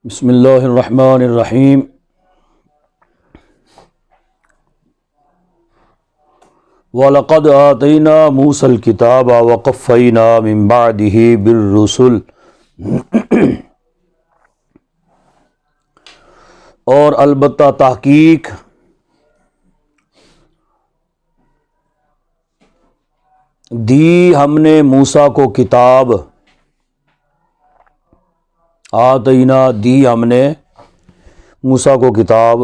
بسم اللہ الرحمن الرحیم۔ وَلَقَدْ آتَيْنَا مُوسَى الْكِتَابَ وَقَفَّيْنَا مِن بَعْدِهِ بِالرُّسُلِ، اور البتہ تحقیق دی ہم نے موسیٰ کو کتاب، آتینا دی ہم نے موسیٰ کو کتاب،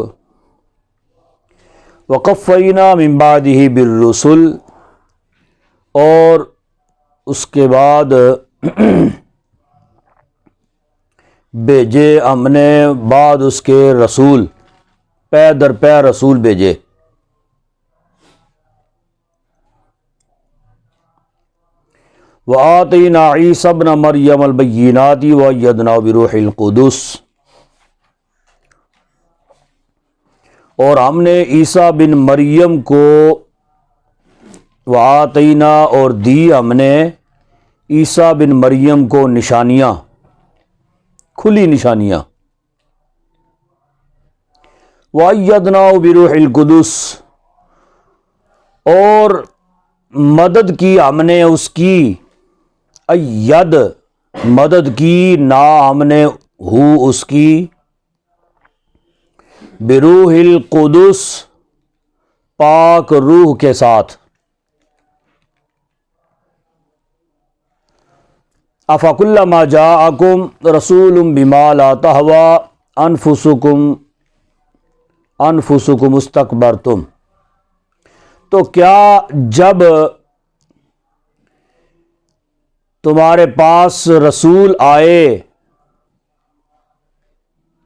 وقفینا من بعدہ بالرسل، اور اس کے بعد بھیجے ہم نے بعد اس کے رسول، پے در پے رسول بھیجے۔ وآتینا عیسی ابن مریم البینات وأیدناہ بروح القدس، اور ہم نے عیسیٰ بن مریم کو، وآتینا اور دی ہم نے عیسیٰ بن مریم کو نشانیاں، کھلی نشانیاں، وأیدناہ بروح القدس، اور مدد کی ہم نے اس کی، اید مدد کی نا ہم نے ہو اس کی، بروح القدس پاک روح کے ساتھ۔ افکلما جاءکم رسول بما لا تہوی انفسکم استکبرتم، تو کیا جب تمہارے پاس رسول آئے،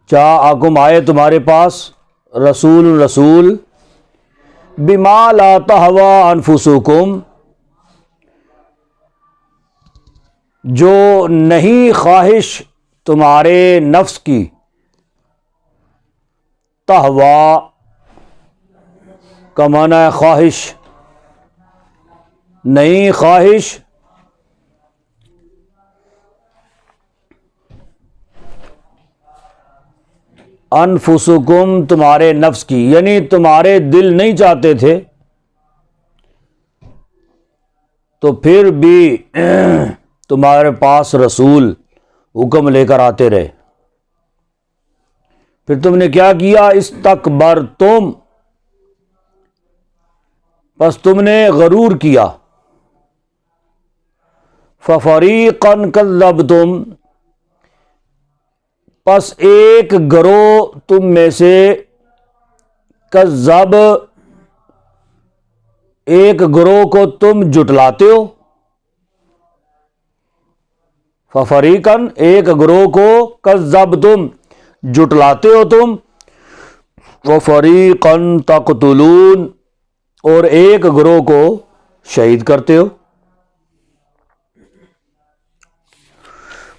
جاءکم آئے تمہارے پاس رسول بما لا تہوی انفسکم، جو نہیں خواہش تمہارے نفس کی، تہوی کا معنی ہے خواہش، نہیں خواہش انفسکم تمہارے نفس کی، یعنی تمہارے دل نہیں چاہتے تھے، تو پھر بھی تمہارے پاس رسول حکم لے کر آتے رہے، پھر تم نے کیا کیا، استکبرتم، بس تم نے غرور کیا، ففریقا کذبتم، پس ایک گروہ تم میں سے، کذب ایک گروہ کو تم جھٹلاتے ہو، ففریقاً ایک گروہ کو، کذبتم جھٹلاتے ہو تم، وفریقاً تقتلون اور ایک گروہ کو شہید کرتے ہو۔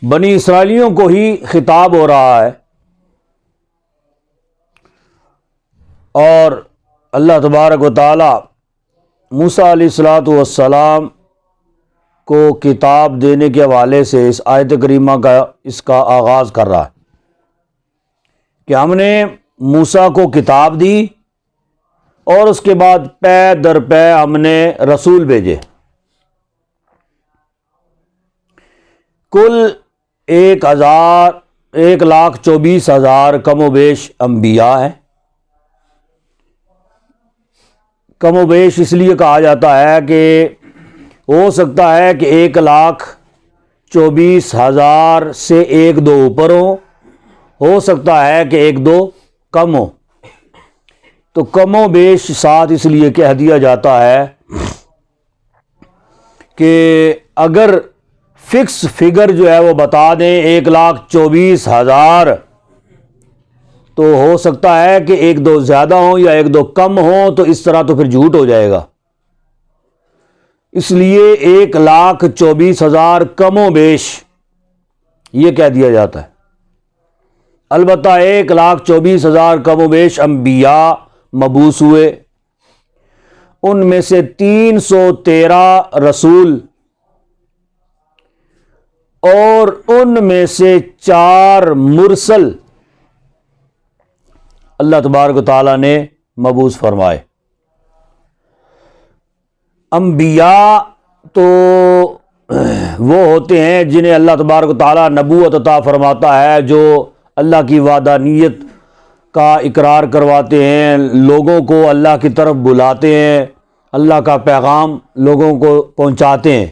بنی اسرائیلیوں کو ہی خطاب ہو رہا ہے، اور اللہ تبارک و تعالی موسیٰ علیہ السلام کو کتاب دینے کے حوالے سے اس آیت کریمہ کا اس کا آغاز کر رہا ہے کہ ہم نے موسیٰ کو کتاب دی، اور اس کے بعد پے در پے ہم نے رسول بھیجے۔ کل 1,24,000 کم و بیش انبیاء ہیں۔ کم و بیش اس لیے کہا جاتا ہے کہ ہو سکتا ہے کہ 1,24,000 سے ایک دو اوپر ہو سکتا ہے کہ ایک دو کم ہو، تو کم و بیش ساتھ اس لیے کہہ دیا جاتا ہے کہ اگر فکس فگر جو ہے وہ بتا دیں 1,24,000، تو ہو سکتا ہے کہ ایک دو زیادہ ہوں یا ایک دو کم ہوں، تو اس طرح تو پھر جھوٹ ہو جائے گا، اس لیے 1,24,000 کم و بیش یہ کہہ دیا جاتا ہے۔ البتہ 1,24,000 کم و بیش انبیاء مبعوث ہوئے، ان میں سے 313 رسول اور ان میں سے 4 مرسل اللہ تبارک و تعالیٰ نے مبعوث فرمائے۔ انبیاء تو وہ ہوتے ہیں جنہیں اللہ تبارک و تعالیٰ نبوت عطا فرماتا ہے، جو اللہ کی وحدانیت کا اقرار کرواتے ہیں، لوگوں کو اللہ کی طرف بلاتے ہیں، اللہ کا پیغام لوگوں کو پہنچاتے ہیں۔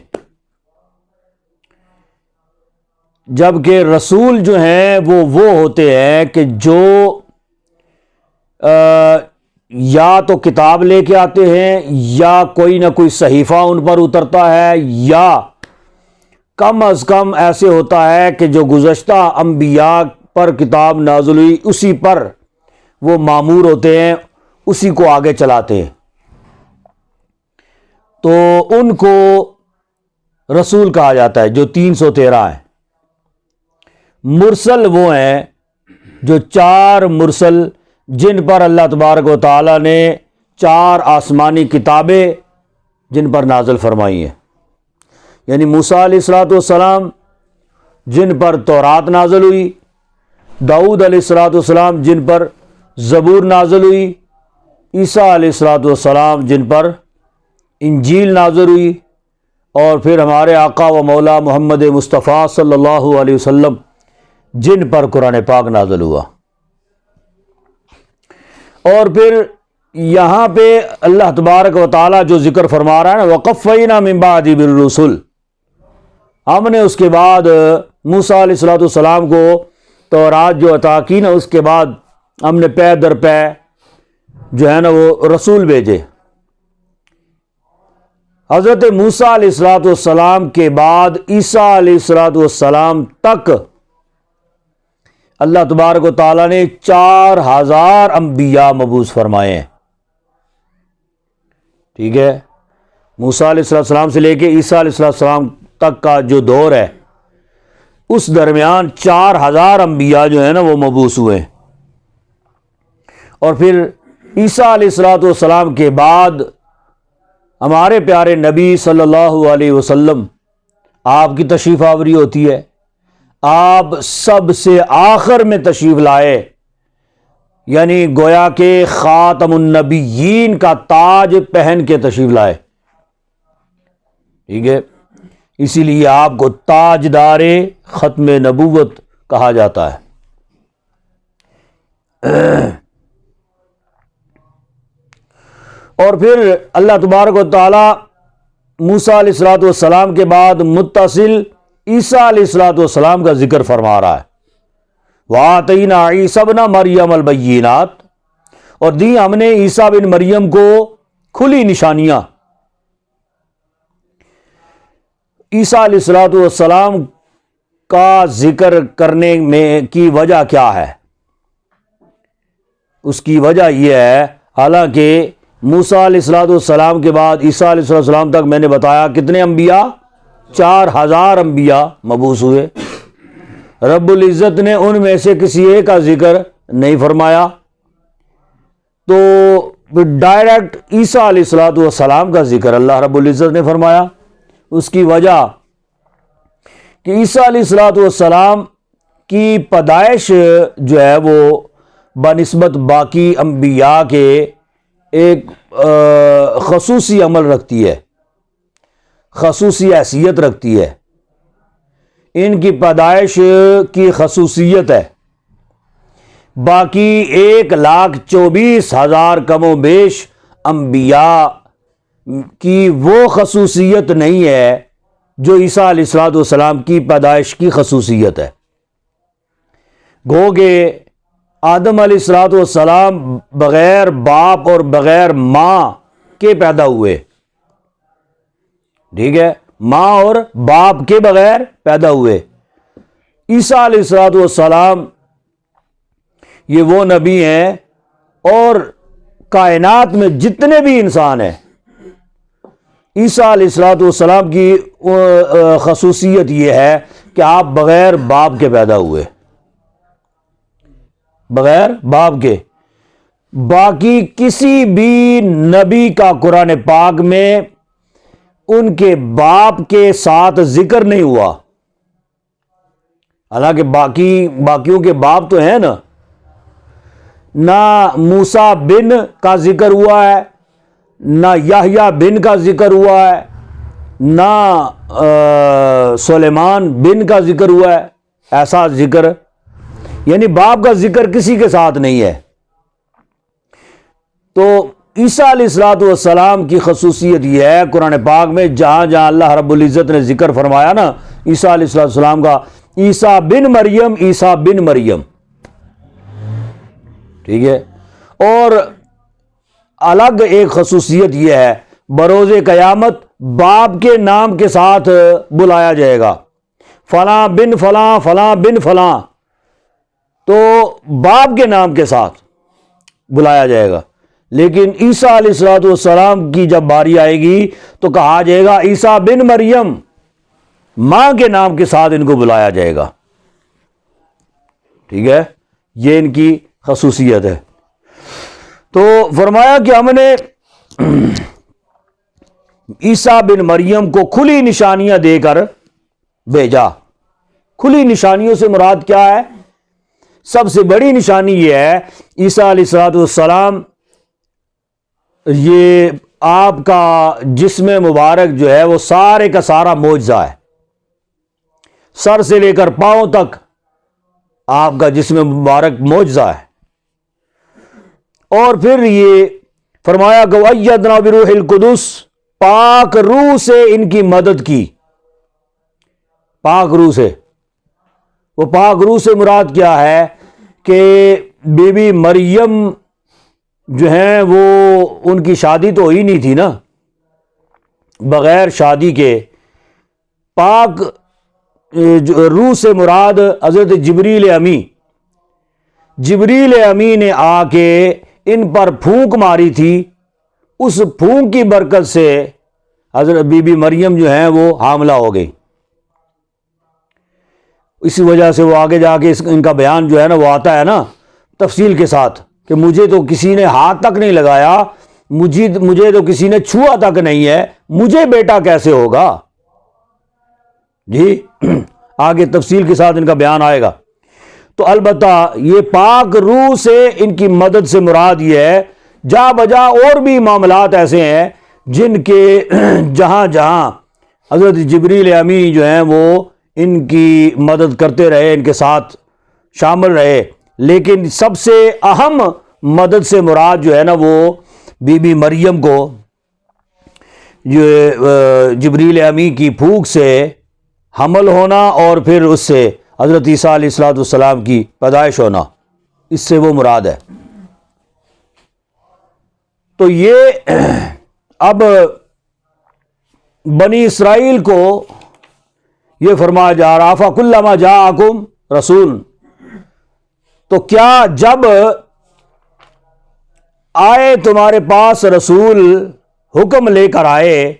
جبکہ رسول جو ہیں وہ ہوتے ہیں کہ جو یا تو کتاب لے کے آتے ہیں، یا کوئی نہ کوئی صحیفہ ان پر اترتا ہے، یا کم از کم ایسے ہوتا ہے کہ جو گزشتہ انبیاء پر کتاب نازل ہوئی اسی پر وہ مامور ہوتے ہیں، اسی کو آگے چلاتے ہیں، تو ان کو رسول کہا جاتا ہے، جو 313 ہیں۔ مرسل وہ ہیں جو 4 مرسل جن پر اللہ تبارک و تعالیٰ نے 4 آسمانی کتابیں جن پر نازل فرمائی ہیں، یعنی موسیٰ علیہ السلام جن پر تورات نازل ہوئی، داؤد علیہ السلام جن پر زبور نازل ہوئی، عیسیٰ علیہ السلام جن پر انجیل نازل ہوئی، اور پھر ہمارے آقا و مولا محمد مصطفیٰ صلی اللہ علیہ وسلم جن پر قرآن پاک نازل ہوا۔ اور پھر یہاں پہ اللہ تبارک و تعالیٰ جو ذکر فرما رہا ہے نا، وَقَفَّيْنَا مِن بَعْدِ بِالرُّسُلِ، ہم نے اس کے بعد موسیٰ علیہ السلام کو تورات جو عطا کی نا، اس کے بعد ہم نے پے در پے جو ہے نا وہ رسول بھیجے۔ حضرت موسیٰ علیہ السلام کے بعد عیسیٰ علیہ السلام تک اللہ تبارک و تعالیٰ نے 4000 انبیاء مبعوث فرمائے ہیں، ٹھیک ہے۔ موسیٰ علیہ السلام سے لے کے عیسیٰ علیہ السلام تک کا جو دور ہے، اس درمیان 4000 انبیاء جو ہیں نا وہ مبعوث ہوئے، اور پھر عیسیٰ علیہ السلام کے بعد ہمارے پیارے نبی صلی اللہ علیہ وسلم آپ کی تشریف آوری ہوتی ہے۔ آپ سب سے آخر میں تشریف لائے، یعنی گویا کہ خاتم النبیین کا تاج پہن کے تشریف لائے، ٹھیک ہے۔ اسی لیے آپ کو تاجدار ختم نبوت کہا جاتا ہے۔ اور پھر اللہ تبارک و تعالی موسیٰ علیہ السلام کے بعد متصل عیسیٰ علیہ السلام کا ذکر فرما رہا ہے۔ وَآتَيْنَا عِيسَى ابْنَ مَرْيَمَ الْبَيِّنَاتِ، اور دی ہم نے عیسیٰ بن مریم کو کھلی نشانیاں۔ عیسیٰ علیہ السلام کا ذکر کرنے میں کی وجہ کیا ہے؟ اس کی وجہ یہ ہے، حالانکہ موسیٰ علیہ السلام کے بعد عیسیٰ علیہ السلام تک میں نے بتایا کتنے انبیاء؟ 4000 انبیاء مبعوث ہوئے۔ رب العزت نے ان میں سے کسی ایک کا ذکر نہیں فرمایا، تو ڈائریکٹ عیسیٰ علیہ السلام کا ذکر اللہ رب العزت نے فرمایا۔ اس کی وجہ کہ عیسیٰ علیہ السلام کی پیدائش جو ہے وہ بنسبت باقی انبیاء کے ایک خصوصی عمل رکھتی ہے، خصوصی حیثیت رکھتی ہے۔ ان کی پیدائش کی خصوصیت ہے، باقی 1,24,000 کم و بیش انبیاء کی وہ خصوصیت نہیں ہے جو عیسیٰ علیہ السلام کی پیدائش کی خصوصیت ہے۔ گو کہ آدم علیہ السلام بغیر باپ اور بغیر ماں کے پیدا ہوئے، ٹھیک ہے، ماں اور باپ کے بغیر پیدا ہوئے۔ عیسیٰ علیہ السلام یہ وہ نبی ہیں، اور کائنات میں جتنے بھی انسان ہیں، عیسیٰ علیہ السلام کی خصوصیت یہ ہے کہ آپ بغیر باپ کے پیدا ہوئے، بغیر باپ کے۔ باقی کسی بھی نبی کا قرآن پاک میں ان کے باپ کے ساتھ ذکر نہیں ہوا، حالانکہ باقیوں کے باپ تو ہیں نا. نہ موسیٰ بن کا ذکر ہوا ہے، نہ یحییٰ بن کا ذکر ہوا ہے، نہ سلیمان بن کا ذکر ہوا ہے. ایسا ذکر یعنی باپ کا ذکر کسی کے ساتھ نہیں ہے. تو عیسیٰ علیہ الصلوۃ والسلام کی خصوصیت یہ ہے قرآن پاک میں جہاں جہاں اللہ رب العزت نے ذکر فرمایا نا عیسیٰ علیہ الصلوۃ والسلام کا، عیسیٰ بن مریم، عیسیٰ بن مریم، ٹھیک ہے. اور الگ ایک خصوصیت یہ ہے بروز قیامت باپ کے نام کے ساتھ بلایا جائے گا، فلاں بن فلاں، فلاں بن فلاں، تو باپ کے نام کے ساتھ بلایا جائے گا. لیکن عیسیٰ علیہ الصلوۃ والسلام کی جب باری آئے گی تو کہا جائے گا عیسیٰ بن مریم، ماں کے نام کے ساتھ ان کو بلایا جائے گا. ٹھیک ہے، یہ ان کی خصوصیت ہے. تو فرمایا کہ ہم نے عیسیٰ بن مریم کو کھلی نشانیاں دے کر بھیجا. کھلی نشانیوں سے مراد کیا ہے؟ سب سے بڑی نشانی یہ ہے عیسیٰ علیہ الصلوۃ والسلام، یہ آپ کا جسم مبارک جو ہے وہ سارے کا سارا معجزہ ہے. سر سے لے کر پاؤں تک آپ کا جسم مبارک معجزہ ہے. اور پھر یہ فرمایا کہ وَأَيَّدْنَا بِرُوحِ الْقُدُسِ، پاک روح سے ان کی مدد کی. پاک روح سے، وہ پاک روح سے مراد کیا ہے کہ بی بی مریم جو ہیں وہ ان کی شادی تو ہوئی نہیں تھی نا، بغیر شادی کے پاک روح سے مراد حضرت جبریل امی. جبریل امی نے آ کے ان پر پھونک ماری تھی، اس پھونک کی برکت سے حضرت بی بی مریم جو ہیں وہ حاملہ ہو گئی. اسی وجہ سے وہ آگے جا کے ان کا بیان جو ہے نا وہ آتا ہے نا تفصیل کے ساتھ کہ مجھے تو کسی نے ہاتھ تک نہیں لگایا، مجھے تو کسی نے چھوا تک نہیں ہے، مجھے بیٹا کیسے ہوگا. جی آگے تفصیل کے ساتھ ان کا بیان آئے گا. تو البتہ یہ پاک روح سے ان کی مدد سے مراد یہ ہے. جا بجا اور بھی معاملات ایسے ہیں جن کے جہاں جہاں حضرت جبریل امی جو ہیں وہ ان کی مدد کرتے رہے، ان کے ساتھ شامل رہے، لیکن سب سے اہم مدد سے مراد جو ہے نا وہ بی بی مریم کو یہ جبریل امی کی پھونک سے حمل ہونا اور پھر اس سے حضرت عیسیٰ علیہ الصلوۃ والسلام کی پیدائش ہونا، اس سے وہ مراد ہے. تو یہ اب بنی اسرائیل کو یہ فرمایا جا رہا فَكُلَّمَا جَاءَكُمْ رَسُولٌ، تو کیا جب آئے تمہارے پاس رسول، حکم لے کر آئے،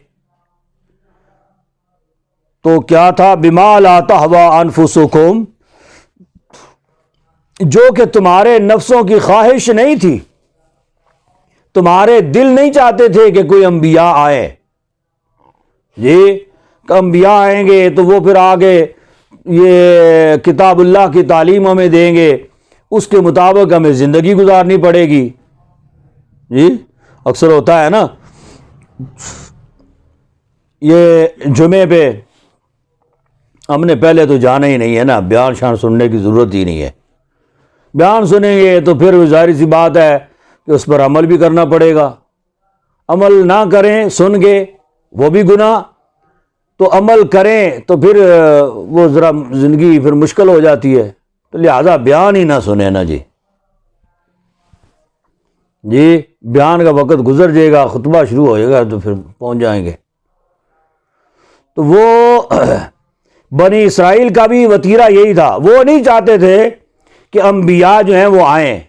تو کیا تھا بِمَا لَا تَهْوَىٰ أَنفُسُكُمْ، جو کہ تمہارے نفسوں کی خواہش نہیں تھی، تمہارے دل نہیں چاہتے تھے کہ کوئی انبیاء آئے. جی انبیاء آئیں گے تو وہ پھر آگے یہ کتاب اللہ کی تعلیم ہمیں دیں گے، اس کے مطابق ہمیں زندگی گزارنی پڑے گی. جی اکثر ہوتا ہے نا، یہ جمعے پہ ہم نے پہلے تو جانا ہی نہیں ہے نا، بیان شان سننے کی ضرورت ہی نہیں ہے. بیان سنیں گے تو پھر ظاہر سی بات ہے کہ اس پر عمل بھی کرنا پڑے گا. عمل نہ کریں، سن گے وہ بھی گناہ، تو عمل کریں تو پھر وہ ذرا زندگی پھر مشکل ہو جاتی ہے. تو لہذا بیان ہی نہ سنیں نا. جی بیان کا وقت گزر جائے گا، خطبہ شروع ہو جائے گا تو پھر پہنچ جائیں گے. تو وہ بنی اسرائیل کا بھی وتیرہ یہی تھا، وہ نہیں چاہتے تھے کہ انبیاء جو ہیں وہ آئیں،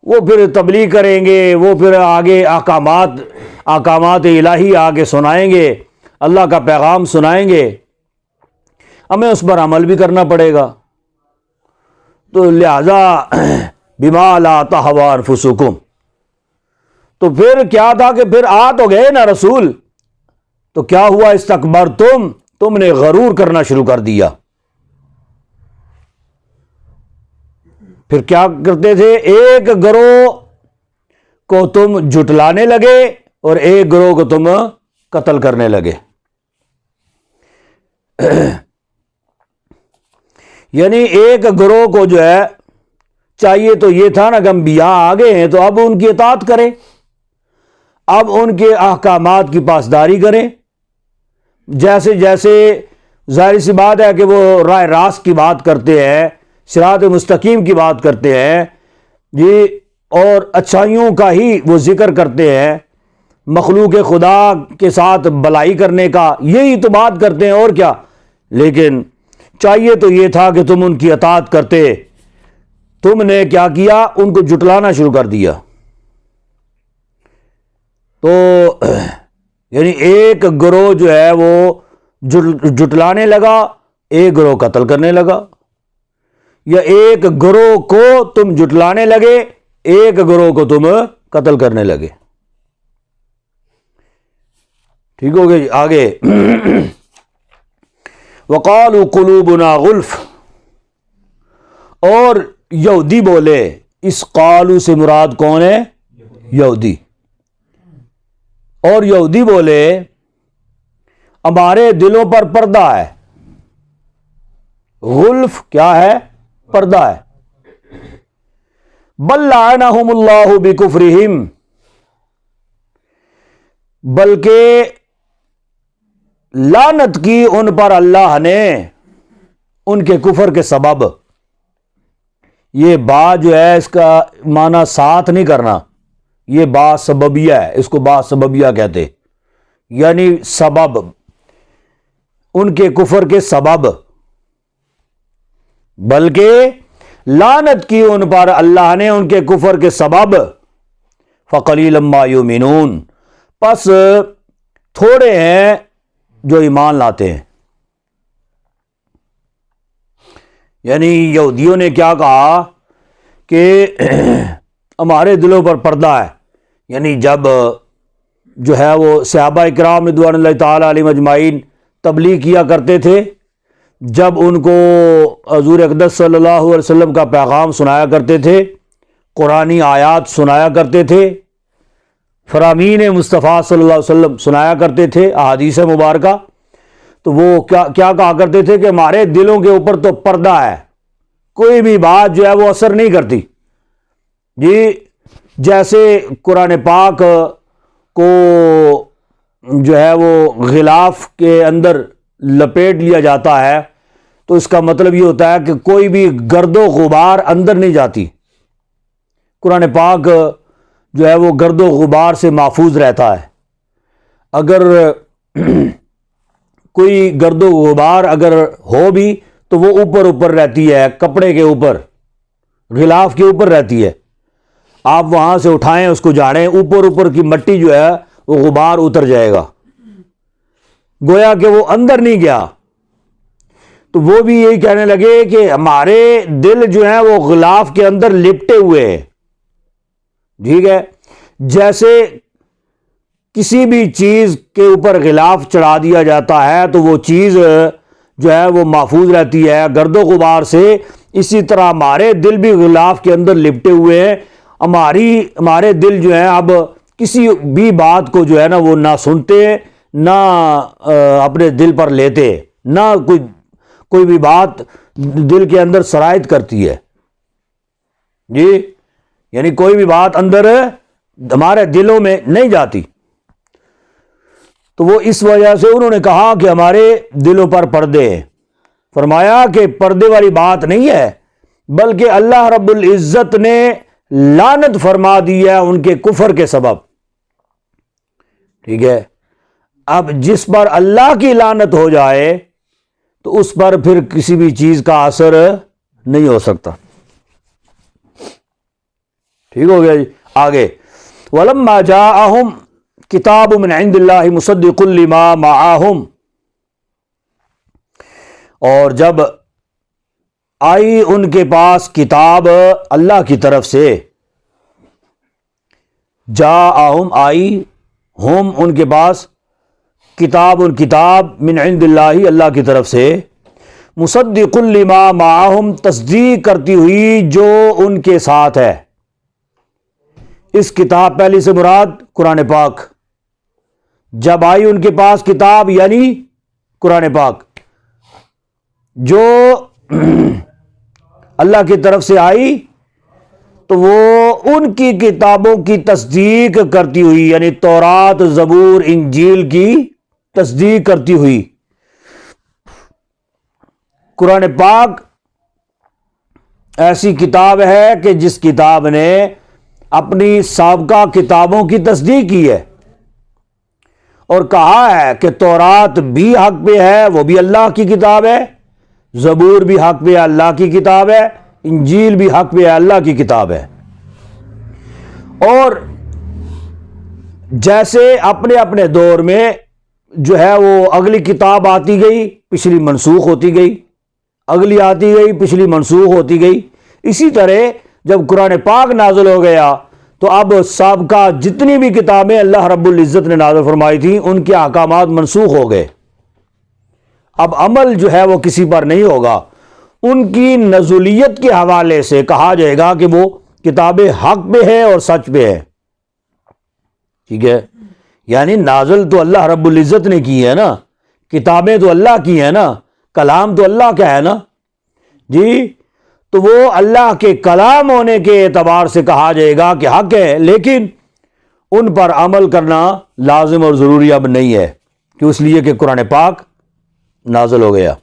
وہ پھر تبلیغ کریں گے، وہ پھر آگے احکامات الہی آگے سنائیں گے، اللہ کا پیغام سنائیں گے، ہمیں اس پر عمل بھی کرنا پڑے گا. تو لہذا بما لا تہوی انفسکم، تو پھر کیا تھا کہ پھر آ تو گئے نا رسول، تو کیا ہوا؟ استکبرتم، تم نے غرور کرنا شروع کر دیا. پھر کیا کرتے تھے؟ ایک گروہ کو تم جھٹلانے لگے اور ایک گروہ کو تم قتل کرنے لگے. یعنی ایک گروہ کو جو ہے چاہیے تو یہ تھا نا کہ انبیاء آگے ہیں تو اب ان کی اطاعت کریں، اب ان کے احکامات کی پاسداری کریں. جیسے جیسے ظاہر سی بات ہے کہ وہ راہ راست کی بات کرتے ہیں، صراط مستقیم کی بات کرتے ہیں جی، اور اچھائیوں کا ہی وہ ذکر کرتے ہیں، مخلوق خدا کے ساتھ بلائی کرنے کا یہی تو بات کرتے ہیں اور کیا. لیکن چاہیے تو یہ تھا کہ تم ان کی اطاعت کرتے، تم نے کیا کیا؟ ان کو جھٹلانا شروع کر دیا. تو یعنی ایک گروہ جو ہے وہ جھٹلانے لگا، ایک گروہ قتل کرنے لگا، یا ایک گروہ کو تم جھٹلانے لگے، ایک گروہ کو تم قتل کرنے لگے. ٹھیک ہو گیا جی. آگے وقالوا قلوبنا غلف، اور یہودی بولے. اس قالو سے مراد کون ہے؟ یہودی. اور یہودی بولے ہمارے دلوں پر پردہ ہے. غلف کیا ہے؟ پردہ ہے. بل لعنہم اللہ بکفرہم، بلکہ لعنت کی ان پر اللہ نے ان کے کفر کے سبب. یہ بات جو ہے اس کا معنی ساتھ نہیں کرنا، یہ با سببیہ ہے، اس کو با سببیہ کہتے، یعنی سبب، ان کے کفر کے سبب. بلکہ لعنت کی ان پر اللہ نے ان کے کفر کے سبب. فقلیلا ما یؤمنون، پس تھوڑے ہیں جو ایمان لاتے ہیں. یعنی یہودیوں نے کیا کہا کہ ہمارے دلوں پر پردہ ہے. یعنی جب جو ہے وہ صحابہ کرام رضوان اللہ تعالی علیہم اجمعین تبلیغ کیا کرتے تھے، جب ان کو حضور اقدس صلی اللہ علیہ وسلم کا پیغام سنایا کرتے تھے، قرآنی آیات سنایا کرتے تھے، فرامین مصطفیٰ صلی اللہ علیہ وسلم سنایا کرتے تھے، احادیث مبارکہ، تو وہ کیا کہا کرتے تھے کہ ہمارے دلوں کے اوپر تو پردہ ہے، کوئی بھی بات جو ہے وہ اثر نہیں کرتی. جی جیسے قرآن پاک کو جو ہے وہ غلاف کے اندر لپیٹ لیا جاتا ہے تو اس کا مطلب یہ ہوتا ہے کہ کوئی بھی گرد و غبار اندر نہیں جاتی. قرآن پاک جو ہے وہ گرد و غبار سے محفوظ رہتا ہے. اگر کوئی گرد و غبار اگر ہو بھی تو وہ اوپر اوپر رہتی ہے، کپڑے کے اوپر، غلاف کے اوپر رہتی ہے. آپ وہاں سے اٹھائیں اس کو جھاڑیں، اوپر اوپر کی مٹی جو ہے وہ غبار اتر جائے گا، گویا کہ وہ اندر نہیں گیا. تو وہ بھی یہی کہنے لگے کہ ہمارے دل جو ہیں وہ غلاف کے اندر لپٹے ہوئے ہیں. ٹھیک ہے، جیسے کسی بھی چیز کے اوپر غلاف چڑھا دیا جاتا ہے تو وہ چیز جو ہے وہ محفوظ رہتی ہے گرد و غبار سے، اسی طرح ہمارے دل بھی غلاف کے اندر لپٹے ہوئے ہیں. ہمارے دل جو ہیں اب کسی بھی بات کو جو ہے نا وہ نہ سنتے، نہ اپنے دل پر لیتے، نہ کوئی بھی بات دل کے اندر سرایت کرتی ہے. جی یعنی کوئی بھی بات اندر ہمارے دلوں میں نہیں جاتی. تو وہ اس وجہ سے انہوں نے کہا کہ ہمارے دلوں پر پردے ہیں. فرمایا کہ پردے والی بات نہیں ہے، بلکہ اللہ رب العزت نے لعنت فرما دی ہے ان کے کفر کے سبب. ٹھیک ہے، اب جس پر اللہ کی لعنت ہو جائے تو اس پر پھر کسی بھی چیز کا اثر نہیں ہو سکتا. ٹھیک ہو گیا جی. آگے وَلَمَّا جَاءَهُمْ کتاب من عند اللہ مصدق لما معاہم، اور جب آئی ان کے پاس کتاب اللہ کی طرف سے، جاءہم آئی، ہم ان کے پاس، کتاب من عند اللہ اللہ کی طرف سے، مصدق لما معہم، تصدیق کرتی ہوئی جو ان کے ساتھ ہے۔ اس کتاب پہلی سے مراد قرآن پاک، جب آئی ان کے پاس کتاب یعنی قرآن پاک جو اللہ کی طرف سے آئی، تو وہ ان کی کتابوں کی تصدیق کرتی ہوئی، یعنی تورات، زبور، انجیل کی تصدیق کرتی ہوئی۔ قرآن پاک ایسی کتاب ہے کہ جس کتاب نے اپنی سابقہ کتابوں کی تصدیق کی ہے اور کہا ہے کہ تورات بھی حق پہ ہے، وہ بھی اللہ کی کتاب ہے، زبور بھی حق پہ ہے، اللہ کی کتاب ہے، انجیل بھی حق پہ ہے، اللہ کی کتاب ہے۔ اور جیسے اپنے اپنے دور میں جو ہے وہ اگلی کتاب آتی گئی، پچھلی منسوخ ہوتی گئی، اگلی آتی گئی، پچھلی منسوخ ہوتی گئی، اسی طرح جب قرآن پاک نازل ہو گیا تو اب سابقہ جتنی بھی کتابیں اللہ رب العزت نے نازل فرمائی تھیں ان کے احکامات منسوخ ہو گئے، اب عمل جو ہے وہ کسی پر نہیں ہوگا۔ ان کی نزولیت کے حوالے سے کہا جائے گا کہ وہ کتابیں حق پہ ہے اور سچ پہ ہے، ٹھیک ہے، یعنی نازل تو اللہ رب العزت نے کی ہے نا، کتابیں تو اللہ کی ہیں نا، کلام تو اللہ کا ہے نا جی، تو وہ اللہ کے کلام ہونے کے اعتبار سے کہا جائے گا کہ حق ہے، لیکن ان پر عمل کرنا لازم اور ضروری اب نہیں ہے، کہ اس لیے کہ قرآن پاک نازل ہو گیا۔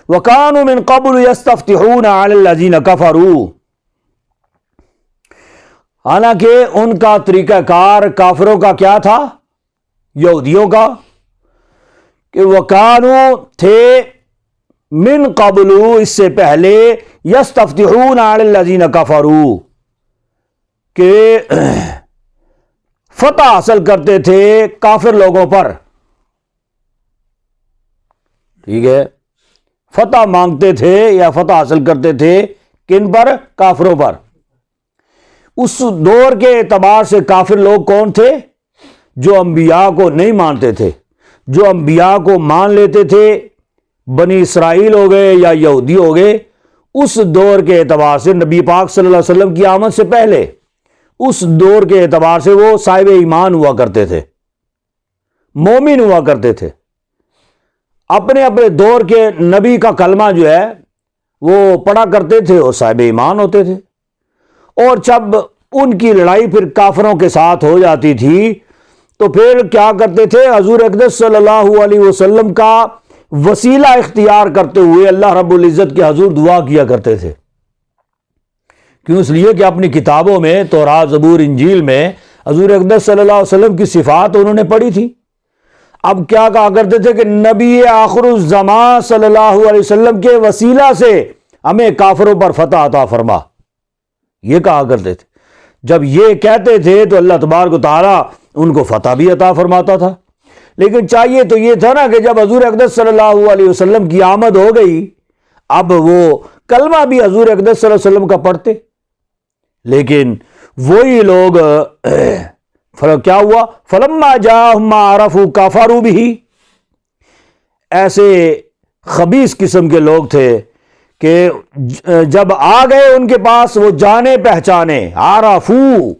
وَكَانُوا مِن قَبْلُ يَسْتَفْتِحُونَ عَلَى الَّذِينَ كَفَرُوا، حالانکہ ان کا طریقہ کار کافروں کا کیا تھا، یہودیوں کا، کہ وَكَانُوا تھے من قبل اس سے پہلے یستفتحون علی الذین کفروا کہ فتح حاصل کرتے تھے کافر لوگوں پر، ٹھیک ہے، فتح مانگتے تھے یا فتح حاصل کرتے تھے کن پر، کافروں پر۔ اس دور کے اعتبار سے کافر لوگ کون تھے؟ جو انبیاء کو نہیں مانتے تھے، جو انبیاء کو مان لیتے تھے، بنی اسرائیل ہو گئے یا یہودی ہو گئے، اس دور کے اعتبار سے نبی پاک صلی اللہ علیہ وسلم کی آمد سے پہلے اس دور کے اعتبار سے وہ صاحب ایمان ہوا کرتے تھے، مومن ہوا کرتے تھے، اپنے اپنے دور کے نبی کا کلمہ جو ہے وہ پڑھا کرتے تھے اور صاحب ایمان ہوتے تھے۔ اور جب ان کی لڑائی پھر کافروں کے ساتھ ہو جاتی تھی تو پھر کیا کرتے تھے، حضور اقدس صلی اللہ علیہ وسلم کا وسیلہ اختیار کرتے ہوئے اللہ رب العزت کے حضور دعا کیا کرتے تھے۔ کیوں؟ اس لیے کہ اپنی کتابوں میں تورات، زبور، انجیل میں حضور اقدس صلی اللہ علیہ وسلم کی صفات انہوں نے پڑھی تھی۔ اب کیا کہا کرتے تھے کہ نبی آخر الزمان صلی اللہ علیہ وسلم کے وسیلہ سے ہمیں کافروں پر فتح عطا فرما، یہ کہا کرتے تھے۔ جب یہ کہتے تھے تو اللہ تبارک و تعالی ان کو فتح بھی عطا فرماتا تھا، لیکن چاہیے تو یہ تھا نا کہ جب حضور اقدس صلی اللہ علیہ وسلم کی آمد ہو گئی اب وہ کلمہ بھی حضور اقدس صلی اللہ علیہ وسلم کا پڑھتے، لیکن وہی لوگ کیا ہوا، فلما جاءہم ما عرفوا کفروا بہ، ایسے خبیث قسم کے لوگ تھے کہ جب آ گئے ان کے پاس وہ جانے پہچانے، عرفوا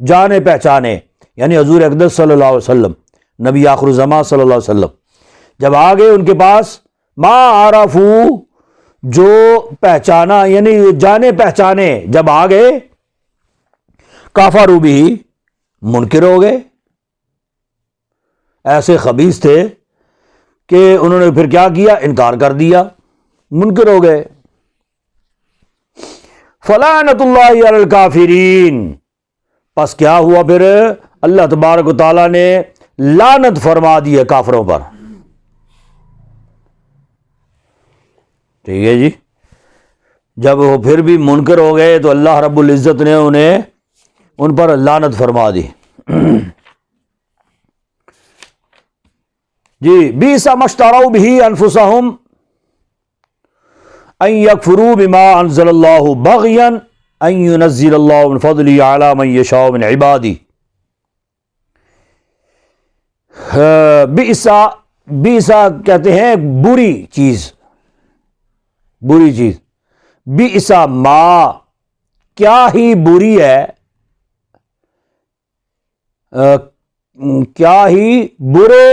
جانے پہچانے، یعنی حضور اقدس صلی اللہ علیہ وسلم، نبی آخر الزمان صلی اللہ علیہ وسلم جب آ گئے ان کے پاس، ما عرفوا جو پہچانا، یعنی جانے پہچانے جب آ گئے، کفروا بہ منکر ہو گئے۔ ایسے خبیث تھے کہ انہوں نے پھر کیا کیا، انکار کر دیا، منکر ہو گئے۔ فلعنت اللہ علی الکافرین، پس کیا ہوا پھر، اللہ تبارک و تعالیٰ نے لعنت فرما دی ہے کافروں پر، ٹھیک ہے جی۔ جب وہ پھر بھی منکر ہو گئے تو اللہ رب العزت نے انہیں ان پر لعنت فرما دی۔ جی، بئس ما اشتروا بہ انفسہم ان یکفروا بما انزل اللہ بغیا ان ينزل اللہ من فضلہ علی من یشاء من عبادہ۔ بئس بیسا کہتے ہیں بری چیز، بری چیز، بیسا ما، کیا ہی بری ہے، کیا ہی برے،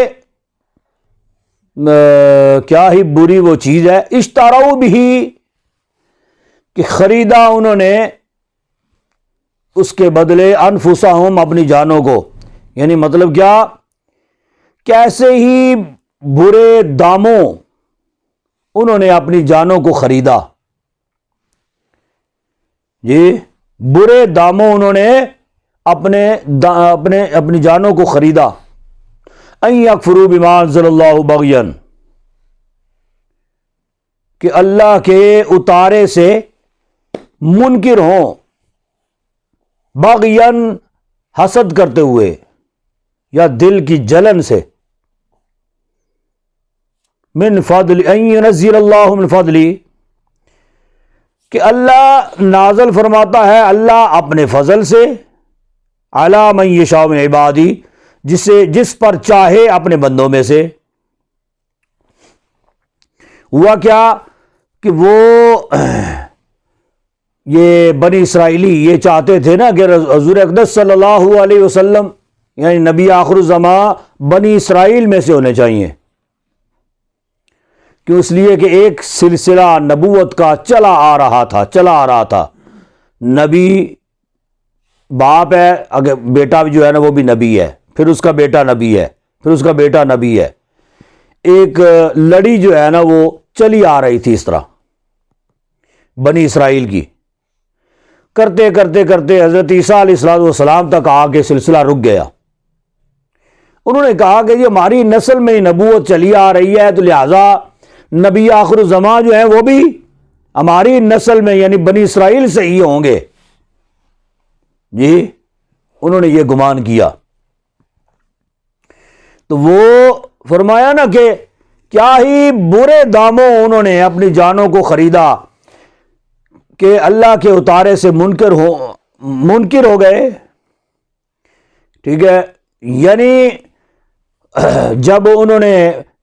کیا ہی بری وہ چیز ہے، اشتراؤ بھی، کہ خریدا انہوں نے اس کے بدلے انفسہم، اپنی جانوں کو، یعنی مطلب کیا، کیسے ہی برے داموں انہوں نے اپنی جانوں کو خریدا، جی برے داموں انہوں نے اپنی جانوں کو خریدا، ان یکفروا بما انزل اللہ بغیا، کہ اللہ کے اتارے سے منکر ہوں، بغیا حسد کرتے ہوئے یا دل کی جلن سے، من فضل ان ينزل اللہ من فضلی، کہ اللہ نازل فرماتا ہے اللہ اپنے فضل سے، علی من یشاء من عبادی، جس پر چاہے اپنے بندوں میں سے۔ ہوا کیا کہ وہ یہ بنی اسرائیلی یہ چاہتے تھے نا کہ حضور اقدس صلی اللہ علیہ وسلم یعنی نبی آخر الزمان بنی اسرائیل میں سے ہونے چاہیے، کیوں؟ اس لیے کہ ایک سلسلہ نبوت کا چلا آ رہا تھا، نبی باپ ہے، اگر بیٹا جو ہے نا وہ بھی نبی ہے، پھر اس کا بیٹا نبی ہے، پھر اس کا بیٹا نبی ہے، ایک لڑی جو ہے نا وہ چلی آ رہی تھی اس طرح بنی اسرائیل کی، کرتے کرتے کرتے حضرت عیسیٰ علیہ السلام تک آ کے سلسلہ رک گیا۔ انہوں نے کہا کہ یہ ہماری نسل میں ہی نبوت چلی آ رہی ہے، تو لہذا نبی آخر الزمان جو ہیں وہ بھی ہماری نسل میں یعنی بنی اسرائیل سے ہی ہوں گے، جی انہوں نے یہ گمان کیا۔ تو وہ فرمایا نا کہ کیا ہی برے داموں انہوں نے اپنی جانوں کو خریدا کہ اللہ کے اتارے سے منکر ہو گئے، ٹھیک ہے، یعنی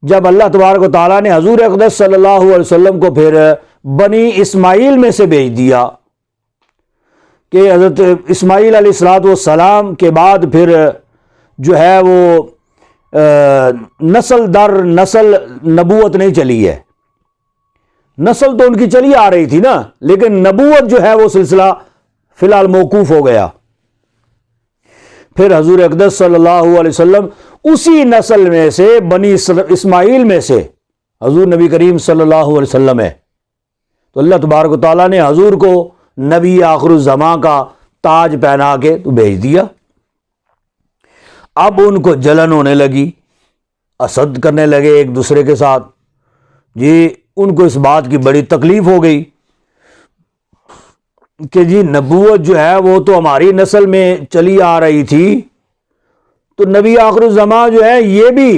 جب اللہ تبارک و تعالیٰ نے حضور اقدس صلی اللہ علیہ وسلم کو پھر بنی اسماعیل میں سے بھیج دیا، کہ حضرت اسماعیل علیہ السلام کے بعد پھر جو ہے وہ نسل در نسل نبوت نہیں چلی ہے، نسل تو ان کی چلی آ رہی تھی نا، لیکن نبوت جو ہے وہ سلسلہ فی الحال موقوف ہو گیا۔ پھر حضور اقدس صلی اللہ علیہ وسلم اسی نسل میں سے بنی اسماعیل میں سے حضور نبی کریم صلی اللہ علیہ وسلم ہے، تو اللہ تبارک و تعالیٰ نے حضور کو نبی آخر الزمان کا تاج پہنا کے تو بھیج دیا۔ اب ان کو جلن ہونے لگی، حسد کرنے لگے ایک دوسرے کے ساتھ، جی ان کو اس بات کی بڑی تکلیف ہو گئی کہ جی نبوت جو ہے وہ تو ہماری نسل میں چلی آ رہی تھی، تو نبی آخر الزمان جو ہے یہ بھی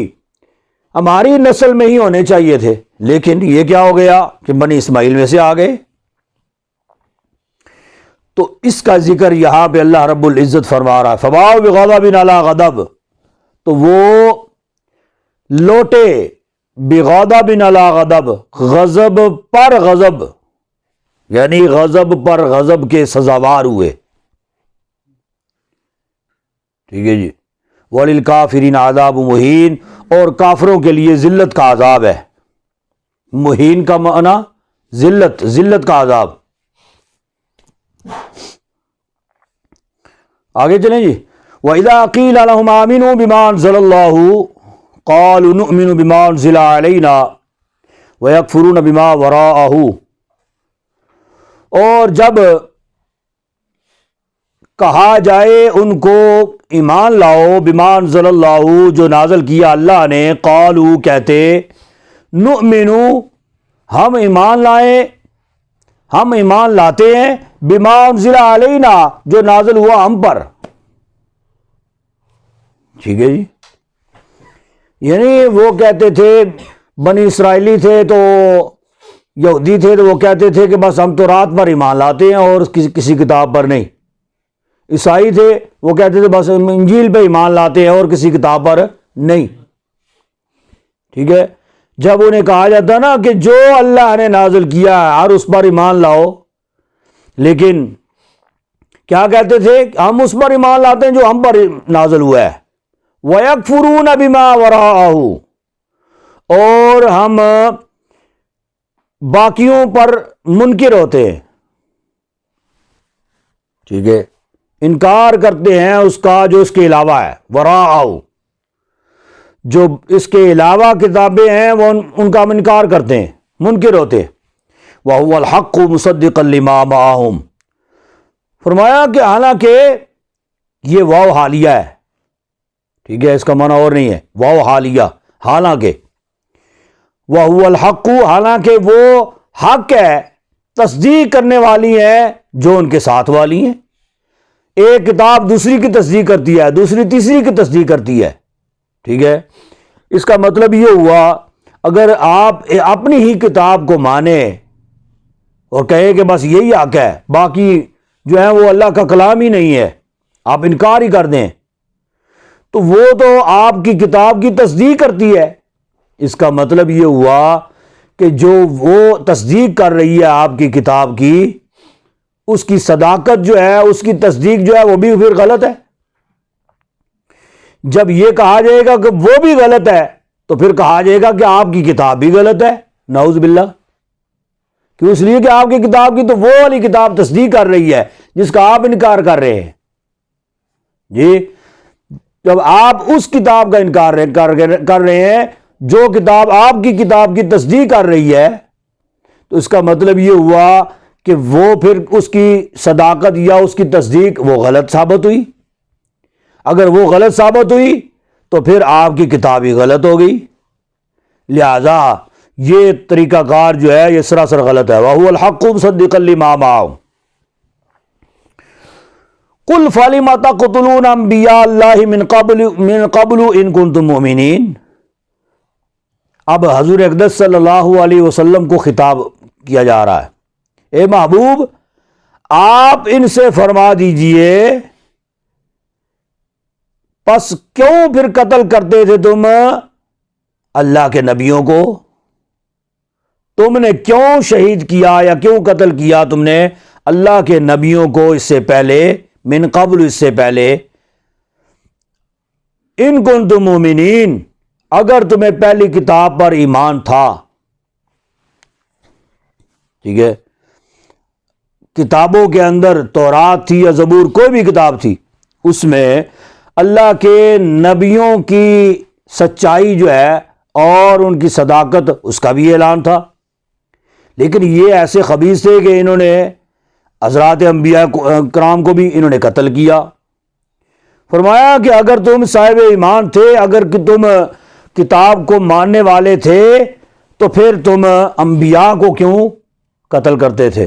ہماری نسل میں ہی ہونے چاہیے تھے، لیکن یہ کیا ہو گیا کہ بنی اسماعیل میں سے آ گئے۔ تو اس کا ذکر یہاں پہ اللہ رب العزت فرما رہا ہے، فباؤ بغضب علی غضب، تو وہ لوٹے بغضب علی غضب، غضب پر غضب، یعنی غضب پر غضب کے سزاوار ہوئے، ٹھیک ہے جی۔ وَلِلْكَافِرِينَ عَذَابٌ مُهِينٌ، اور کافروں کے لیے ذلت کا عذاب ہے، مہین کا معنی ذلت کا عذاب۔ آگے چلیں جی، وَإِذَا قِيلَ لَهُمْ آمِنُوا بِمَا أَنزَلَ اللَّهُ قَالُوا نُؤْمِنُ بِمَا أُنزِلَ عَلَيْنَا وَيَكْفُرُونَ بِمَا وَرَاءَهُ، اور جب کہا جائے ان کو ایمان لاؤ بما انزل اللہ، جو نازل کیا اللہ نے، قالوا کہتے، نؤمنو ہم ایمان لاتے ہیں، بما انزل علینا جو نازل ہوا ہم پر، ٹھیک ہے جی۔ یعنی وہ کہتے تھے، بنی اسرائیلی تھے تو یہودی تھے تو وہ کہتے تھے کہ بس ہم تو رات پر ایمان لاتے ہیں اور کسی کتاب پر نہیں۔ عیسائی تھے وہ کہتے تھے بس انجیل پہ ایمان لاتے ہیں اور کسی کتاب پر نہیں۔ ٹھیک ہے، جب انہیں کہا جاتا نا کہ جو اللہ نے نازل کیا ہے اور اس پر ایمان لاؤ، لیکن کیا کہتے تھے؟ ہم اس پر ایمان لاتے ہیں جو ہم پر نازل ہوا ہے، وَيَكْفُرُونَ بِمَا وَرَاءَهُ، اور ہم باقیوں پر منکر ہوتے ہیں، ٹھیک ہے، انکار کرتے ہیں اس کا جو اس کے علاوہ ہے، وَرَاءَهُ، جو اس کے علاوہ کتابیں ہیں وہ ان کا ہم انکار کرتے ہیں، منکر ہوتے ہیں۔ وَهُوَ الْحَقُّ مُصَدِّقًا لِمَا مَعَهُمْ، فرمایا کہ حالانکہ یہ واو حالیہ ہے، ٹھیک ہے، اس کا معنی اور نہیں ہے، واو حالیہ، حالانکہ، وَهُوَ الْحَقُّ، حالانکہ وہ حق ہے، تصدیق کرنے والی ہے جو ان کے ساتھ والی ہیں۔ ایک کتاب دوسری کی تصدیق کرتی ہے، دوسری تیسری کی تصدیق کرتی ہے، ٹھیک ہے۔ اس کا مطلب یہ ہوا اگر آپ اپنی ہی کتاب کو مانیں اور کہیں کہ بس یہی حق ہے، باقی جو ہے وہ اللہ کا کلام ہی نہیں ہے، آپ انکار ہی کر دیں، تو وہ تو آپ کی کتاب کی تصدیق کرتی ہے۔ اس کا مطلب یہ ہوا کہ جو وہ تصدیق کر رہی ہے آپ کی کتاب کی، اس کی صداقت جو ہے، اس کی تصدیق جو ہے وہ بھی پھر غلط ہے۔ جب یہ کہا جائے گا کہ وہ بھی غلط ہے تو پھر کہا جائے گا کہ آپ کی کتاب بھی غلط ہے، نعوذ باللہ۔ کیوں؟ اس لیے کہ آپ کی کتاب کی تو وہ والی کتاب تصدیق کر رہی ہے جس کا آپ انکار کر رہے ہیں۔ جی، جب آپ اس کتاب کا انکار کر رہے ہیں جو کتاب آپ کی کتاب کی تصدیق کر رہی ہے، تو اس کا مطلب یہ ہوا کہ وہ پھر اس کی صداقت یا اس کی تصدیق وہ غلط ثابت ہوئی۔ اگر وہ غلط ثابت ہوئی تو پھر آپ کی کتاب ہی غلط ہو گئی، لہذا یہ طریقہ کار جو ہے یہ سراسر غلط ہے۔ وَهُوَ الْحَقُّ مُصَدِّقًا لِمَا مَعَهُمْ قُلْ فَلِمَ تَقْتُلُونَ أَنْبِيَاءَ اللَّهِ مِنْ قَبْلُ إِن كُنتُم مُؤْمِنِينَ۔ اب حضور اقدس صلی اللہ علیہ وسلم کو خطاب کیا جا رہا ہے، اے محبوب آپ ان سے فرما دیجئے، پس کیوں پھر قتل کرتے تھے تم اللہ کے نبیوں کو؟ تم نے کیوں شہید کیا یا کیوں قتل کیا تم نے اللہ کے نبیوں کو اس سے پہلے، من قبل، اس سے پہلے، ان کنتم مومنین، اگر تمہیں پہلی کتاب پر ایمان تھا، ٹھیک ہے، کتابوں کے اندر تورات تھی یا زبور، کوئی بھی کتاب تھی، اس میں اللہ کے نبیوں کی سچائی جو ہے اور ان کی صداقت اس کا بھی اعلان تھا، لیکن یہ ایسے خبیث تھے کہ انہوں نے حضرات انبیاء کرام کو بھی انہوں نے قتل کیا۔ فرمایا کہ اگر تم صاحب ایمان تھے، اگر تم کتاب کو ماننے والے تھے، تو پھر تم انبیاء کو کیوں قتل کرتے تھے؟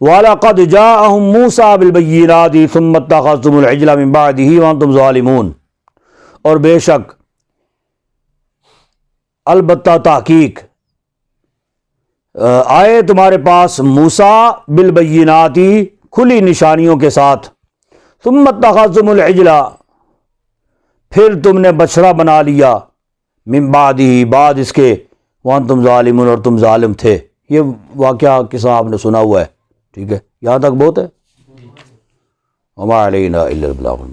وَلَقَدْ جَاءَهُم مُوسَىٰ بِالْبَيِّنَاتِ ثُمَّ اتَّخَذْتُمُ الْعِجْلَ مِن بَعْدِهِ وَأَنْتُمْ ظَالِمُونَ، اور بے شک البتہ تحقیق آئے تمہارے پاس موسیٰ بالبینات، کھلی نشانیوں کے ساتھ، ثم اتخذتم العجل، پھر تم نے بچڑا بنا لیا، من بعدہ، بعد اس کے، وانتم ظالمون، اور تم ظالم تھے۔ یہ واقعہ قصہ آپ نے سنا ہوا ہے، ٹھیک ہے، یہاں تک بہت ہے۔ وما علینا الا البلاغ۔